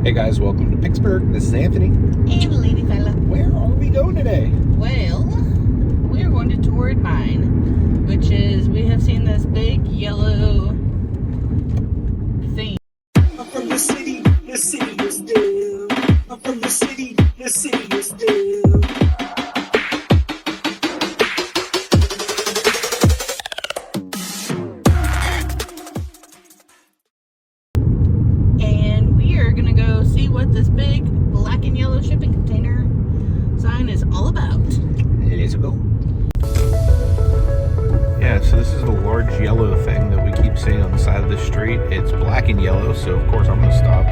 Hey guys, welcome to Pittsburgh. This is Anthony. And Lady Fella. Where are we going today? Well, we are going to tour mine, which is, we have seen this big yellow thing. I'm from the city is new. I'm from the city is new. And we are gonna go see what this big black and yellow shipping container sign is all about. Let's go. Yeah, so this is the large yellow thing that we keep seeing on the side of the street. It's black and yellow, so of course I'm going to stop.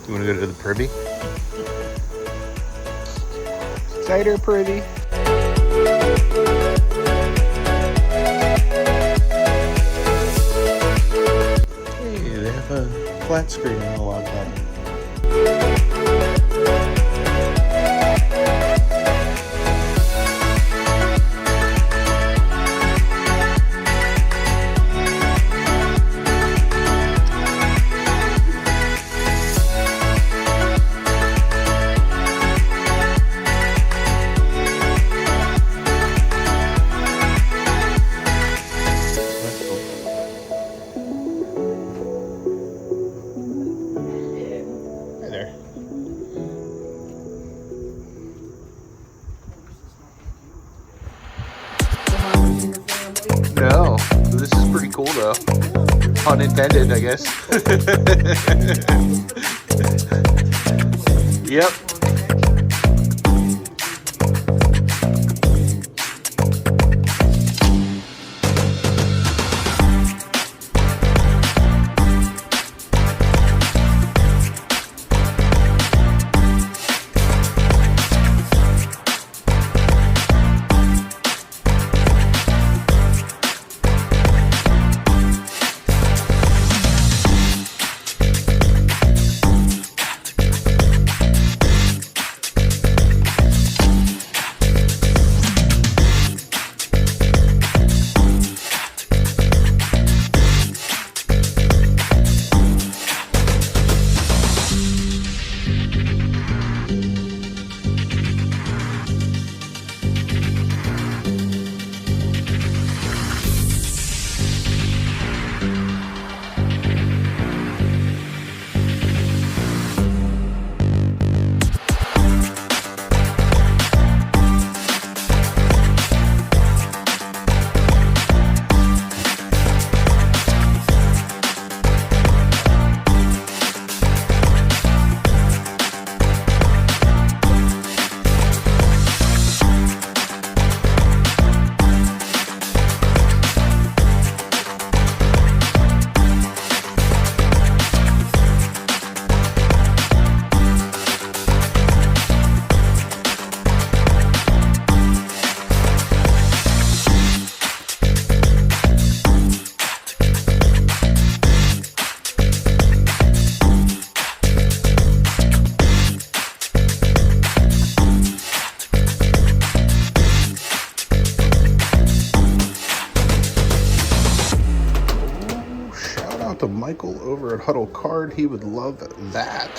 You want to go to the Privy? Cider Privy. Hey, they have a flat screen and a log cabin. No, this is pretty cool though. Pun intended, I guess. Yep. To Michael over at Huddle Card, he would love that.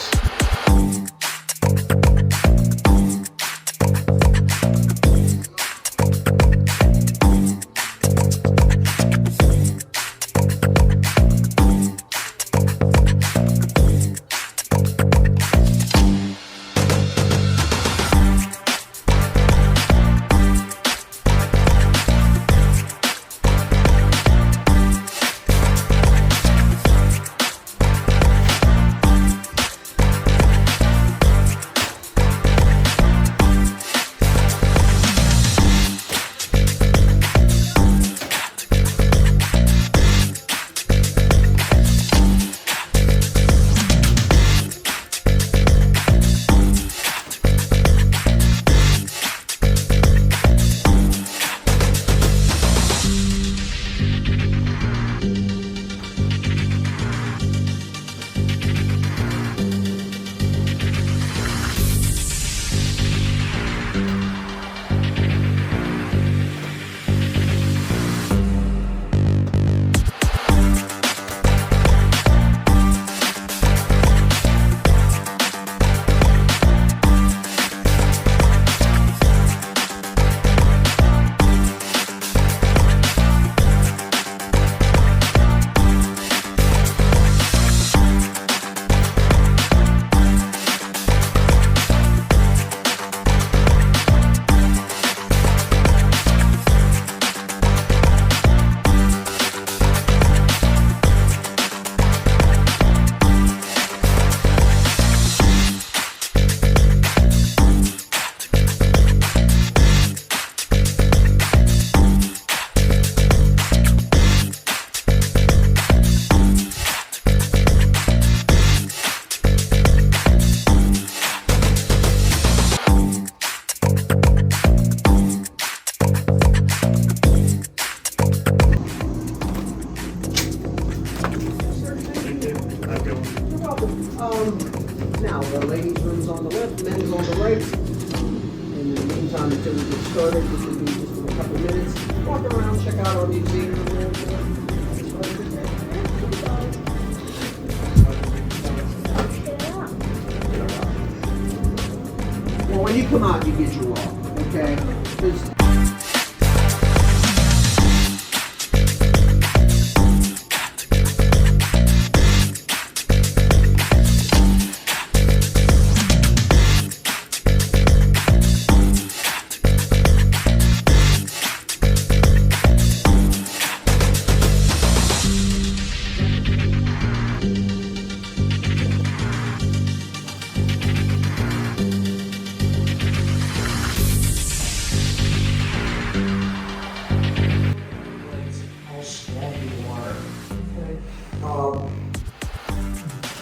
around, check out our museum. Well, when you come out, you get your walk, okay? 'Cause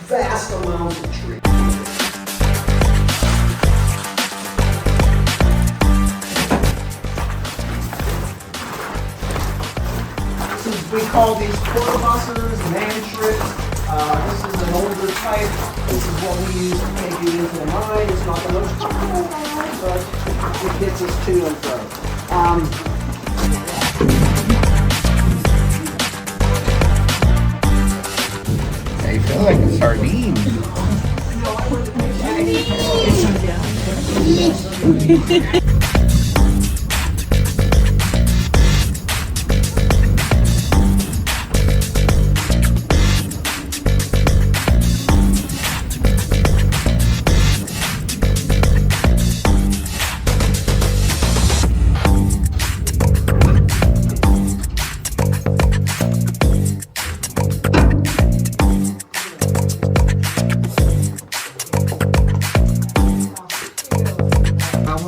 vast amounts of trees. We call these quarter buses, man trips. This is an older type. This is what we use to take you into the mine. It's not the most comfortable ride, but it gets us to and fro. I feel like a sardine.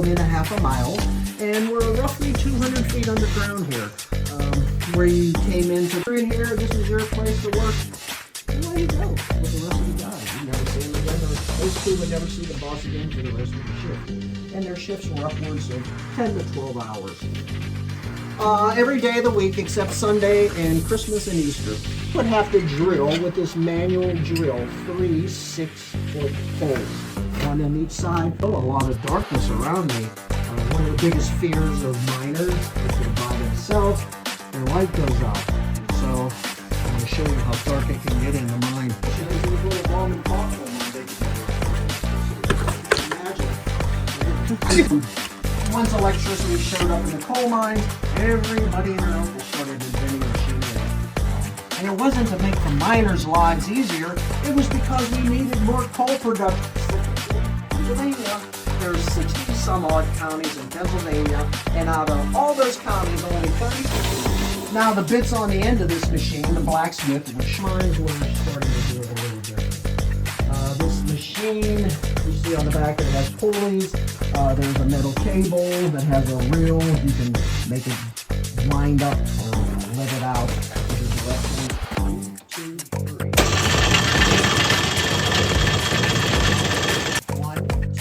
In a half a mile, and we're roughly 200 feet underground here. Where you came into in here, this is your place to work. And away you go with the rest of the guys. You never see them again. Those two would never see the boss again for the rest of the shift. And their shifts were upwards of 10 to 12 hours. Every day of the week except Sunday and Christmas and Easter. Would have to drill with this manual drill 3 6-foot holes, one on each side. Oh, a lot of darkness around me. One of the biggest fears of miners is they're by themselves, their light goes out. So I'm going to show you how dark it can get in the mine. Imagine. Once electricity showed up in the coal mines, everybody and their uncle started inventing machinery. And it wasn't to make the miners' lives easier, it was because we needed more coal production. Pennsylvania, there's 60 some odd counties in Pennsylvania, and out of all those counties, only 30. Now the bits on the end of this machine, the blacksmith, which mines were starting to do it a little different. This machine, you see on the back, it has pulleys. There's a metal cable that has a reel. You can make it wind up or let it out with your direction. 1, 2, 3. 1, 2.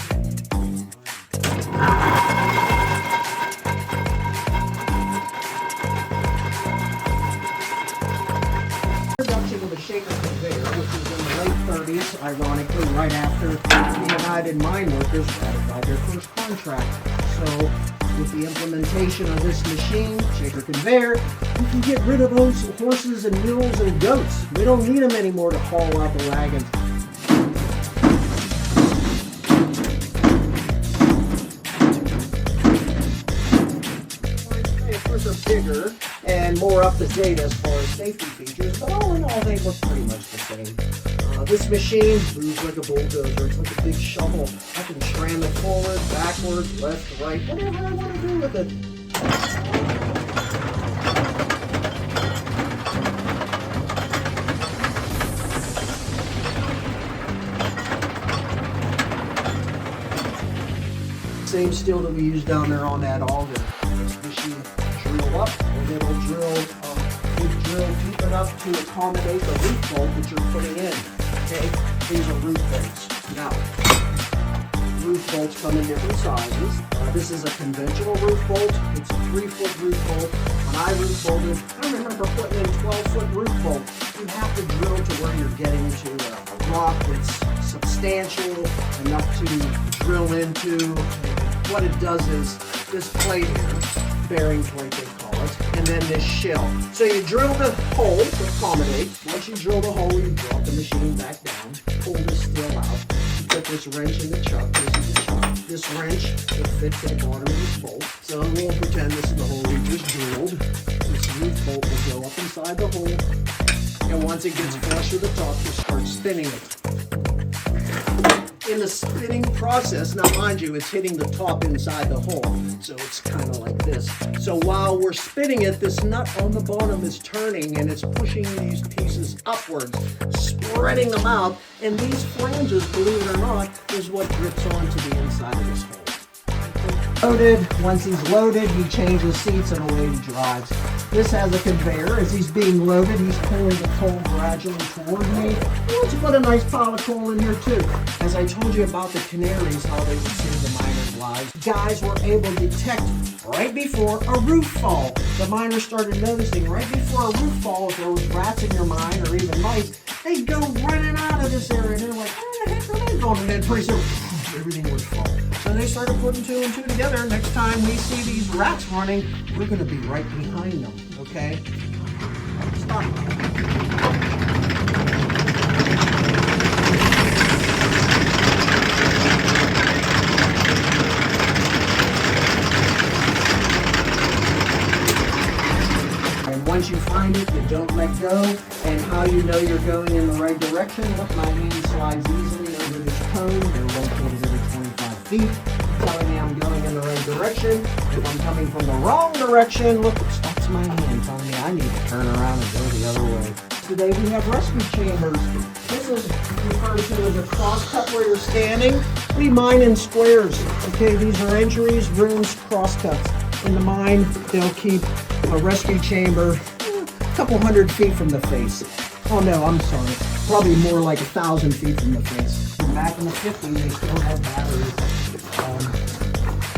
Production of the shaker conveyor, which is in the late 30s, ironically, right after the United Mine Workers ratified their first contract. So, with the implementation of this machine, shaker conveyor, we can get rid of those horses and mules and goats. We don't need them anymore to haul out the wagons. Of course, are bigger and more up to date as far as safety features, but all in all, they look pretty much the same. This machine moves like a bulldozer. It's like a big shovel. I can tram it forward, backwards, left, right, whatever I want to do with it. Same steel that we used down there on that auger. This machine drill up, and it'll drill, big drill deep enough to accommodate the roof bolt that you're putting in. Okay, these are roof bolts. Now, roof bolts come in different sizes. This is a conventional roof bolt. It's a 3-foot roof bolt. When I roof bolted, I remember putting in 12-foot roof bolt. You have to drill to where you're getting into a rock that's substantial enough to drill into. What it does is this plate here, bearing plate they call it. pallets, and then this shell. So you drill the hole to accommodate. Once you drill the hole, you drop the machine back down, pull this steel out, you put this wrench in the chuck. This is the chuck. This wrench will fit to the bottom of this bolt. So we'll pretend this is the hole we just drilled. This roof bolt will go up inside the hole, and once it gets flush with the top, you start spinning it. In the spinning process, now mind you, it's hitting the top inside the hole, so it's kind of like this. So while we're spinning it, this nut on the bottom is turning and it's pushing these pieces upwards, spreading them out, and these flanges, believe it or not, is what drips onto the inside of this hole. Loaded. Once he's loaded, he changes seats and away he drives. This has a conveyor. As he's being loaded, he's pulling the coal gradually toward me. Let's put a nice pile of coal in here too. As I told you about the canaries, how they would save the miners' lives, guys were able to detect right before a roof fall. The miners started noticing right before a roof fall, if there was rats in your mine or even mice, they'd go running out of this area. And they're like, where the heck are they going? And then pretty soon, everything would fall. So they started putting two and two together. Next time we see these rats running, we're going to be right behind them, okay? Stop. And once you find it, you don't let go. And how you know you're going in the right direction, look, my hand slides easily under this cone. They're located every 25 feet, telling me I'm going in the right direction. If I'm coming from the wrong direction, look, it stops my hand, telling me I need to turn around and go the other way. Today we have rescue chambers. This is referred to as a cross-cut where you're standing. We mine in squares. Okay, these are entries, rooms, cross-cuts. In the mine, they'll keep a rescue chamber a couple hundred feet from the face. Oh no, I'm sorry. Probably more like 1,000 feet from the face. Back in the 50s, they still had batteries.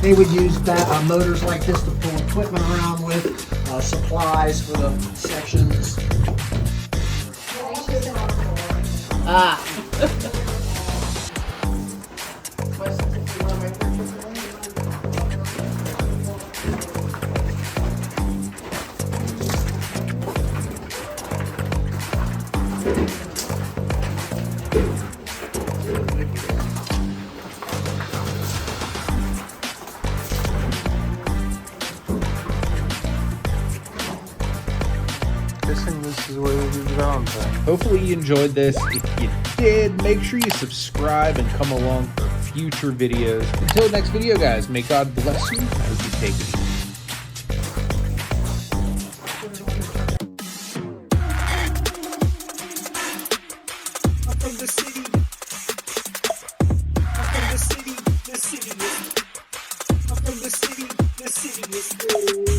They would use motors like this to pull equipment around with, supplies for the sections. Ah. This is where we do Valentine. Hopefully you enjoyed this. If you did, make sure you subscribe and come along for future videos. Until next video, guys, may God bless you. I hope you take it easy. I'm from the city. I'm from the city. The city is. I'm from the city. The city is.